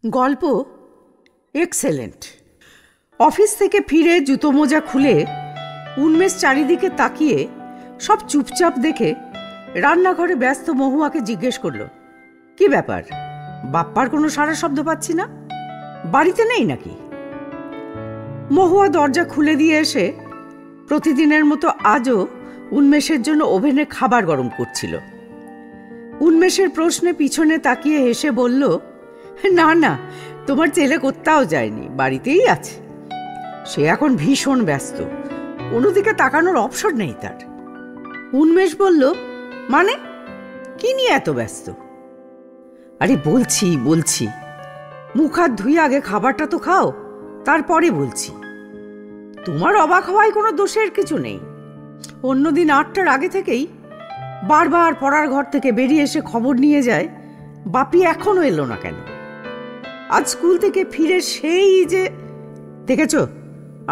গল্প excellent. Office থেকে ফিরে জুতো মোজা খুলে উন্মেষ চারিদিকে তাকিয়ে সব চুপচাপ দেখে রান্নাঘরে ব্যস্ত মহুয়াকে জিজ্ঞেস করলো, কি ব্যাপার, বাপ্পার কোনো সারা শব্দ পাচ্ছি না, বাড়িতে নেই নাকি? মহুয়া দরজা খুলে দিয়ে এসে প্রতিদিনের মতো আজও উন্মেষের জন্য ওভেনে খাবার গরম করছিল। উন্মেষের প্রশ্নে পিছনে তাকিয়ে হেসে বলল, না না, তোমার ছেলে কোথাও যায়নি, বাড়িতেই আছে। সে এখন ভীষণ ব্যস্ত, কোনোদিকে তাকানোর অবসর নেই তার। উন্মেষ বলল, মানে কি নিয়ে এত ব্যস্ত? আরে বলছি মুখ হাত ধুয়ে আগে খাবারটা তো খাও, তারপরে বলছি। তোমার অবাক হওয়ায় কোনো দোষের কিছু নেই। অন্যদিন 8টার আগে থেকেই বারবার পড়ার ঘর থেকে বেরিয়ে এসে খবর নিয়ে যায় বাপি এখনো এলো না কেন। আজ স্কুল থেকে ফিরে সেই যে দেখেছ,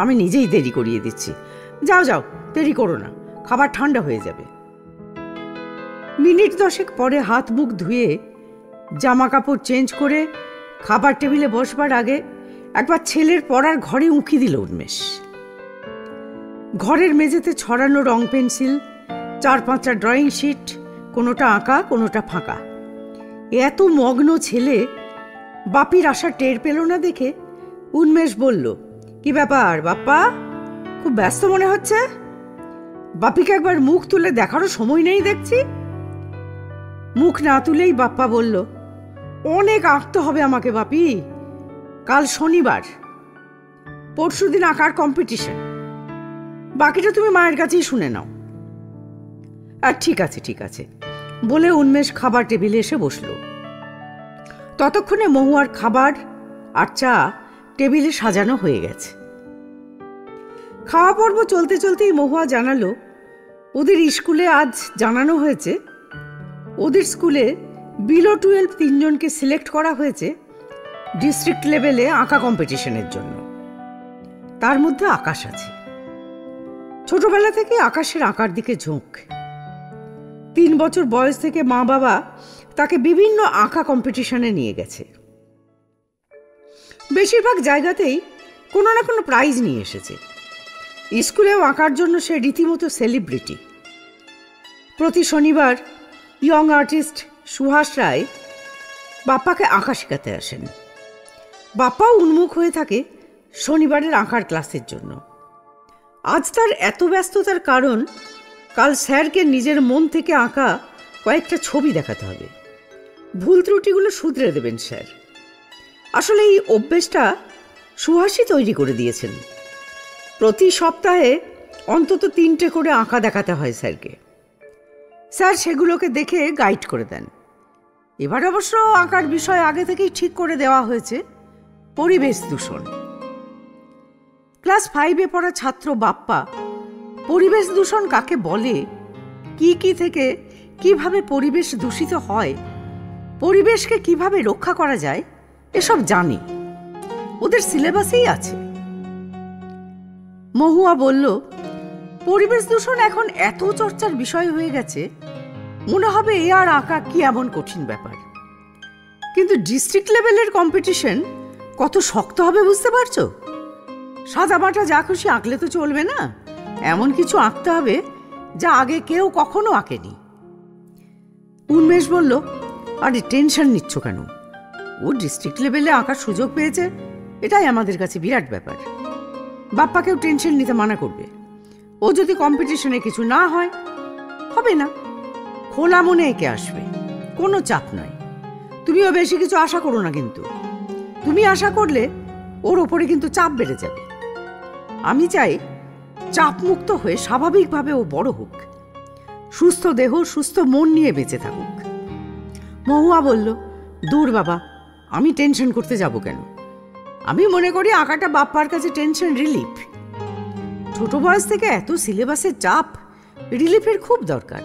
আমি নিজেই দেরি করিয়ে দিচ্ছি। যাও যাও, দেরি করো না, খাবার ঠান্ডা হয়ে যাবে। মিনিট 10 পরে হাত মুখ ধুয়ে জামা কাপড় চেঞ্জ করে খাবার টেবিলে বসবার আগে একবার ছেলের পড়ার ঘরে উঁকি দিল উন্মেষ। ঘরের মেঝেতে ছড়ানো রং পেন্সিল, 4-5টা ড্রয়িং শিট, কোনোটা আঁকা কোনোটা ফাঁকা। এত মগ্ন ছেলে বাপির আশা টের পেল না দেখে উন্মেষ বলল, কি ব্যাপার বাপ্পা, খুব ব্যস্ত মনে হচ্ছে? বাপিকে একবার মুখ তুলে দেখারও সময় নেই দেখছি। মুখ না তুলেই বাপ্পা বলল, অনেক আঁকতে হবে আমাকে বাপি, কাল শনিবার, পরশুদিন আঁকার কম্পিটিশন, বাকিটা তুমি মায়ের কাছেই শুনে নাও। আর ঠিক আছে বলে উন্মেষ খাবার টেবিলে এসে বসল। ততক্ষণে মহুয়ার খাবার আর চা টেবিলে সাজানো হয়ে গেছে। খাওয়া পর্ব চলতে চলতেই মহুয়া জানালো, ওদের স্কুলে আজ জানানো হয়েছে ওদের স্কুলে বিলো 12 3জনকে সিলেক্ট করা হয়েছে ডিস্ট্রিক্ট লেভেলে আঁকা কম্পিটিশনের জন্য। তার মধ্যে আকাশ আছে। ছোটবেলা থেকে আকাশের আঁকার দিকে ঝোঁক। 3 বছর বয়স থেকে মা বাবা তাকে বিভিন্ন আঁকা কম্পিটিশনে নিয়ে গেছে। বেশিরভাগ জায়গাতেই কোনো না কোনো প্রাইজ নিয়ে এসেছে। স্কুলেও আঁকার জন্য সে রীতিমতো সেলিব্রিটি। প্রতি শনিবার ইয়ং আর্টিস্ট সুহাস রায় বাপ্পাকে আঁকা শেখাতে আসেন। বাপ্পাও উন্মুখ হয়ে থাকে শনিবারের আঁকার ক্লাসের জন্য। আজ তার এত ব্যস্ততার কারণ, কাল স্যারকে নিজের মন থেকে আঁকা কয়েকটা ছবি দেখাতে হবে। ভুল ত্রুটিগুলো শুধরে দেবেন স্যার। আসলে এই অভ্যেসটা সুহাসই তৈরি করে দিয়েছেন। প্রতি সপ্তাহে অন্তত 3টে করে আঁকা দেখাতে হয় স্যারকে। স্যার সেগুলোকে দেখে গাইড করে দেন। এবার অবশ্য আঁকার বিষয় আগে থেকেই ঠিক করে দেওয়া হয়েছে, পরিবেশ দূষণ। ক্লাস 5-এ পড়া ছাত্র বাপ্পা পরিবেশ দূষণ কাকে বলে, কি থেকে কিভাবে পরিবেশ দূষিত হয়, পরিবেশকে কিভাবে রক্ষা করা যায়, এসব জানি, ওদের সিলেবাসেই আছে। মহুয়া বলল, পরিবেশ দূষণ এখন এত চর্চার বিষয় হয়ে গেছে, মনে হবে এ আর আঁকা কি এমন কঠিন ব্যাপার। কিন্তু ডিস্ট্রিক্ট লেভেলের কম্পিটিশন কত শক্ত হবে বুঝতে পারছো? সাদামাটা যা খুশি আঁকলে তো চলবে না, এমন কিছু আঁকতে হবে যা আগে কেউ কখনো আঁকেনি। উন্মেষ বলল, আরে টেনশন নিচ্ছ কেন? ও ডিস্ট্রিক্ট লেভেলে আঁকার সুযোগ পেয়েছে, এটাই আমাদের কাছে বিরাট ব্যাপার। বাপ্পাকেও টেনশন নিতে মানা করবে। ও যদি কম্পিটিশনে কিছু না হয়, হবে না, খোলা মনে একে আসবে, কোনো চাপ নয়। তুমিও বেশি কিছু আশা করো না, কিন্তু তুমি আশা করলে ওর ওপরে কিন্তু চাপ বেড়ে যাবে। আমি চাই চাপ মুক্ত হয়ে স্বাভাবিকভাবে ও বড় হোক, সুস্থ দেহ সুস্থ মন নিয়ে বেঁচে থাকুক। মহুয়া বলল, দূর বাবা, আমি টেনশন করতে যাব কেন? আমি মনে করি আঁকাটা বাপ্পার কাছে টেনশন রিলিফ। ছোট বয়স থেকে এত সিলেবাসের চাপ, রিলিফের খুব দরকার।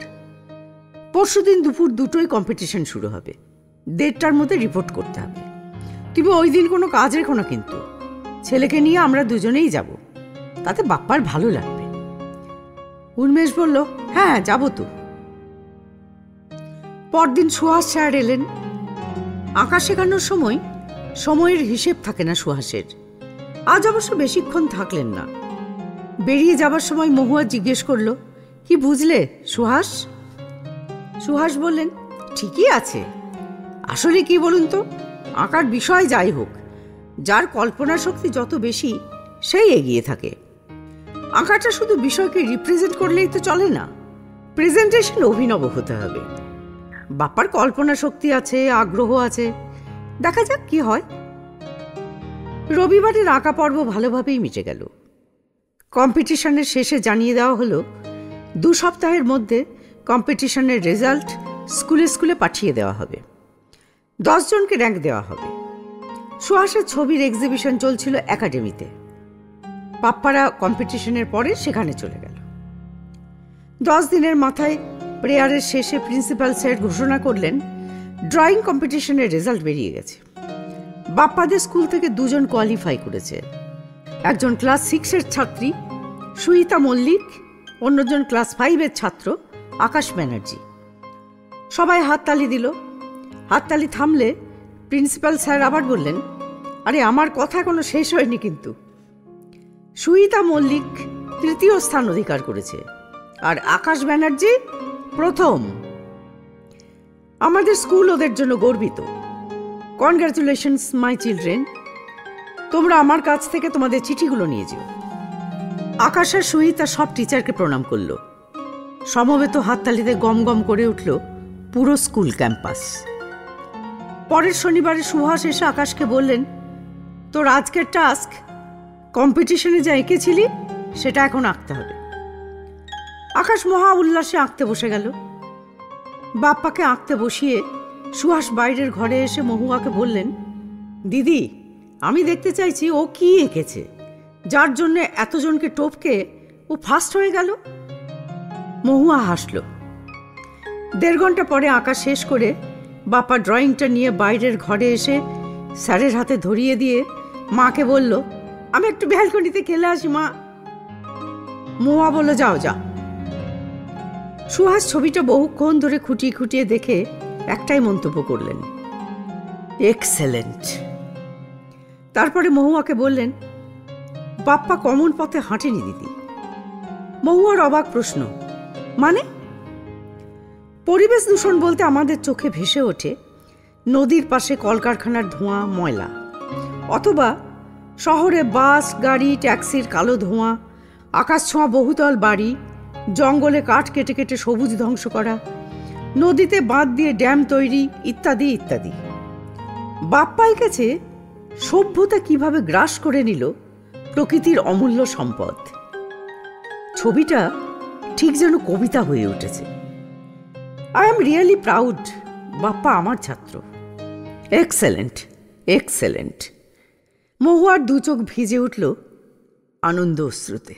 পরশুদিন দুপুর 2টোয় কম্পিটিশন শুরু হবে, 1:30টার মধ্যে রিপোর্ট করতে হবে। তুমি ওই দিন কোনো কাজ রেখো না, কিন্তু ছেলেকে নিয়ে আমরা দুজনেই যাব, তাতে বাপ্পার ভালো লাগবে। উন্মেষ বলল, হ্যাঁ যাব তো। পরদিন সুহাস স্যার এলেন। আঁকা শেখানোর সময় সময়ের হিসেব থাকে না সুহাসের। আজ অবশ্য বেশিক্ষণ থাকলেন না। বেরিয়ে যাবার সময় মহুয়া জিজ্ঞেস করল, কি বুঝলে সুহাস? সুহাস বললেন, ঠিকই আছে। আসলে কি বলুন তো, আঁকার বিষয় যাই হোক, যার কল্পনা শক্তি যত বেশি সেই এগিয়ে থাকে। আঁকাটা শুধু বিষয়কে রিপ্রেজেন্ট করলেই তো চলে না, প্রেজেন্টেশন অভিনব হতে হবে। বাপ্পার কল্পনা শক্তি আছে, আগ্রহ আছে, দেখা যাক কি হয়। রবিবারের আঁকা পর্ব ভালোভাবেই মিটে গেল। কম্পিটিশনের শেষে জানিয়ে দেওয়া হলো 2 সপ্তাহের মধ্যে কম্পিটিশনের রেজাল্ট স্কুলে স্কুলে পাঠিয়ে দেওয়া হবে। 10 জনকে র্যাঙ্ক দেওয়া হবে। সুহাসের ছবির এক্সিবিশন চলছিল একাডেমিতে। পাপ্পারা কম্পিটিশনের পরে সেখানে চলে গেল। 10 দিনের মাথায় প্রেয়ারের শেষে প্রিন্সিপাল স্যার ঘোষণা করলেন, ড্রয়িং কম্পিটিশনের রেজাল্ট বেরিয়ে গেছে। বাপ্পাদের স্কুল থেকে 2 জন কোয়ালিফাই করেছে। একজন ক্লাস 6-এর ছাত্রী সুইতা মল্লিক, অন্যজন ক্লাস 5-এর ছাত্র আকাশ ব্যানার্জি। সবাই হাততালি দিল। হাততালি থামলে প্রিন্সিপাল স্যার আবার বললেন, আরে আমার কথা কোনো শেষ হয়নি কিন্তু। সুইতা মল্লিক 3য় স্থান অধিকার করেছে, আর আকাশ ব্যানার্জি প্রথম। আমাদের স্কুল ওদের জন্য গর্বিত। Congratulations my children. তোমরা আমার কাছ থেকে তোমাদের চিঠিগুলো নিয়ে যেও। আকাশ আর সুইতা সব টিচারকে প্রণাম করল। সমবেত হাততালিতে গম গম করে উঠল পুরো স্কুল ক্যাম্পাস। পরের শনিবারে সুহাস এসে আকাশকে বললেন, তোর আজকের টাস্ক, কম্পিটিশনে যা এঁকেছিলি সেটা এখন আঁকতে হবে। আকাশ মহা উল্লাসে আঁকতে বসে গেল। বাপ্পাকে আঁকতে বসিয়ে সুহাস বাইরের ঘরে এসে মহুয়াকে বললেন, দিদি, আমি দেখতে চাইছি ও কি এঁকেছে, যার জন্য এতজনকে টপকে ও ফার্স্ট হয়ে গেল। মহুয়া হাসল। 1.5 ঘন্টা পরে আঁকা শেষ করে বাপ্পা ড্রয়িংটা নিয়ে বাইরের ঘরে এসে স্যারের হাতে ধরিয়ে দিয়ে মাকে বলল, আমি একটু ব্যালকনিতে খেলে আসি মা। মহুয়া বলল, যাও যা। সুহাস ছবিটা বহুক্ষণ ধরে খুঁটিয়ে খুঁটিয়ে দেখে একটাই মন্তব্য করলেন, এক্সেলেন্ট। তারপরে মহুয়াকে বললেন, বাপ্পা কমন পথে হাঁটেনি দিদি। মহুয়ার অবাক প্রশ্ন, মানে? পরিবেশ দূষণ বলতে আমাদের চোখে ভেসে ওঠে নদীর পাশে কলকারখানার ধোঁয়া, ময়লা, অথবা শহরে বাস, গাড়ি, ট্যাক্সির কালো ধোঁয়া, আকাশ ছোঁয়া বহুতল বাড়ি, জঙ্গলে কাঠ কেটে কেটে সবুজ ধ্বংস করা, নদীতে বাঁধ দিয়ে ড্যাম তৈরি, ইত্যাদি ইত্যাদি। বাপ্পা এঁকেছে সভ্যতা কিভাবে গ্রাস করে নিল প্রকৃতির অমূল্য সম্পদ। ছবিটা ঠিক যেন কবিতা হয়ে উঠেছে। I am really proud, Bappa আমার ছাত্র। Excellent, excellent. মহুয়ার 2 চোখ ভিজে উঠল আনন্দ অশ্রুতে।